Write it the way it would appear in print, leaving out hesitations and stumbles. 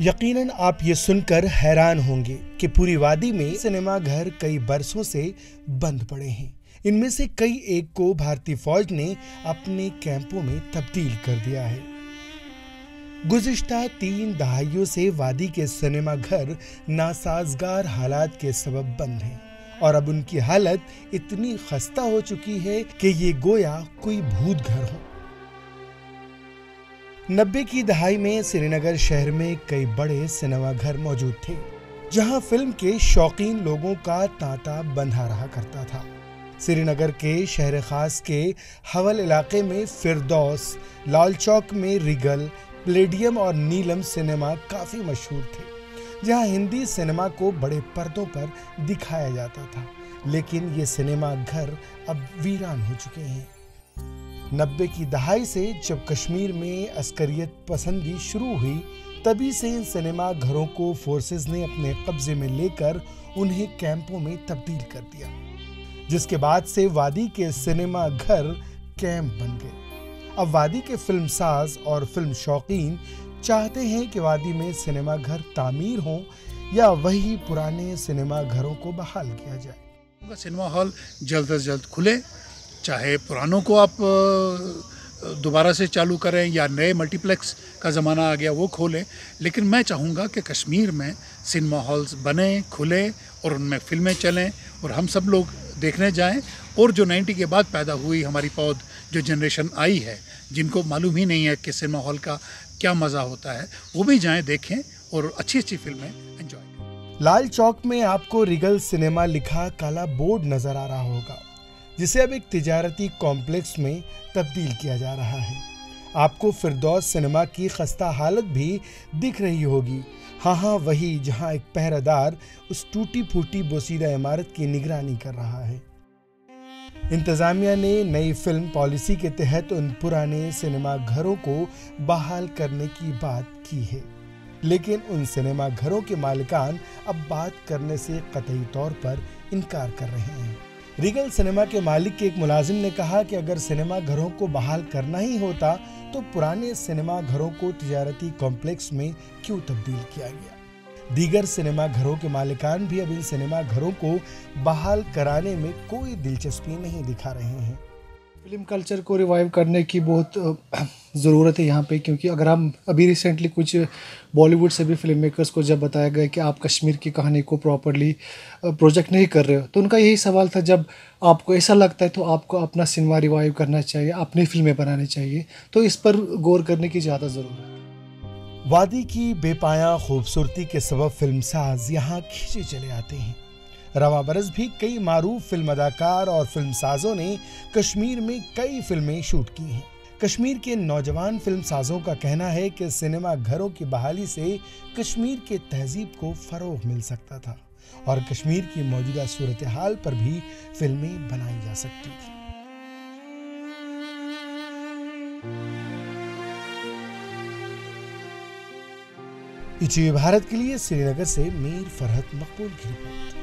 यकीनन आप ये सुनकर हैरान होंगे कि पूरी वादी में सिनेमा घर कई बरसों से बंद पड़े हैं। इनमें से कई एक को भारतीय फौज ने अपने कैंपों में तब्दील कर दिया है। गुज़िश्ता 3 दहाइयों से वादी के सिनेमा घर नासाजगार हालात के सबब बंद हैं और अब उनकी हालत इतनी खस्ता हो चुकी है कि ये गोया कोई भूत घर हो। 90 की दहाई में श्रीनगर शहर में कई बड़े सिनेमा घर मौजूद थे, जहां फिल्म के शौकीन लोगों का तांता बंधा रहा करता था। श्रीनगर के शहर खास के हवल इलाके में फिरदौस, लाल चौक में रिगल, प्लेडियम और नीलम सिनेमा काफी मशहूर थे, जहां हिंदी सिनेमा को बड़े पर्दों पर दिखाया जाता था। लेकिन ये सिनेमा घर अब वीरान हो चुके हैं। 90 की दहाई से जब कश्मीर में अस्करियत पसंदी शुरू हुई, तभी से इन सिनेमा घरों को फोर्सेस ने अपने कब्जे में लेकर उन्हें कैंपों में तब्दील कर दिया, जिसके बाद से वादी के सिनेमा घर कैंप बन गए। अब वादी के फिल्मसाज और फिल्म शौकीन चाहते हैं कि वादी में सिनेमा घर तामीर हों या वही पुराने सिनेमा घरों को बहाल किया जाए। सिनेमा हॉल जल्द से जल्द खुले, चाहे पुरानों को आप दोबारा से चालू करें या नए मल्टीप्लेक्स का ज़माना आ गया वो खोलें, लेकिन मैं चाहूँगा कि कश्मीर में सिनेमा हॉल्स बने, खुले और उनमें फिल्में चलें और हम सब लोग देखने जाएं। और जो 90 के बाद पैदा हुई हमारी पौध जो जनरेशन आई है, जिनको मालूम ही नहीं है कि सिनेमा हॉल का क्या मज़ा होता है, वो भी जाएं, देखें और अच्छी अच्छी फिल्में एंजॉय करें। लाल चौक में आपको रिगल सिनेमा लिखा काला बोर्ड नजर आ रहा होगा, जिसे अब एक तिजारती कॉम्प्लेक्स में तब्दील किया जा रहा है। आपको फिरदौस सिनेमा की खस्ता हालत भी दिख रही होगी। हाँ, वही जहां एक पहरेदार उस टूटी फूटी बोसीदा इमारत की निगरानी कर रहा है। इंतजामिया ने नई फिल्म पॉलिसी के तहत उन पुराने सिनेमा घरों को बहाल करने की बात की है, लेकिन उन सिनेमा घरों के मालिकान अब बात करने से कतई तौर पर इनकार कर रहे हैं। रिगल सिनेमा के मालिक के एक मुलाजिम ने कहा कि अगर सिनेमा घरों को बहाल करना ही होता तो पुराने सिनेमा घरों को तिजारती कॉम्प्लेक्स में क्यों तब्दील किया गया। दीगर सिनेमा घरों के मालिकान भी अब इन सिनेमा घरों को बहाल कराने में कोई दिलचस्पी नहीं दिखा रहे हैं। फिल्म कल्चर को रिवाइव करने की बहुत ज़रूरत है यहाँ पे, क्योंकि अगर हम अभी रिसेंटली कुछ बॉलीवुड से भी फिल्म मेकर्स को जब बताया गया कि आप कश्मीर की कहानी को प्रॉपरली प्रोजेक्ट नहीं कर रहे हो, तो उनका यही सवाल था, जब आपको ऐसा लगता है तो आपको अपना सिनेमा रिवाइव करना चाहिए, अपनी फिल्में बनानी चाहिए। तो इस पर गौर करने की ज़्यादा ज़रूरत है। वादी की बेपाया खूबसूरती के सबब फिल्मसाज यहाँ खींचे चले आते हैं। रवा बरस भी कई मारूफ फिल्म अदाकार और फिल्मसाजों ने कश्मीर में कई फिल्में शूट की हैं। कश्मीर के नौजवान फिल्मसाजों का कहना है कि सिनेमा घरों की बहाली से कश्मीर के तहजीब को फरोग मिल सकता था और कश्मीर की मौजूदा सूरत हाल पर भी फिल्में बनाई जा सकती थी। इची भारत के लिए श्रीनगर से मीर फरहत मकबूल की रिपोर्ट।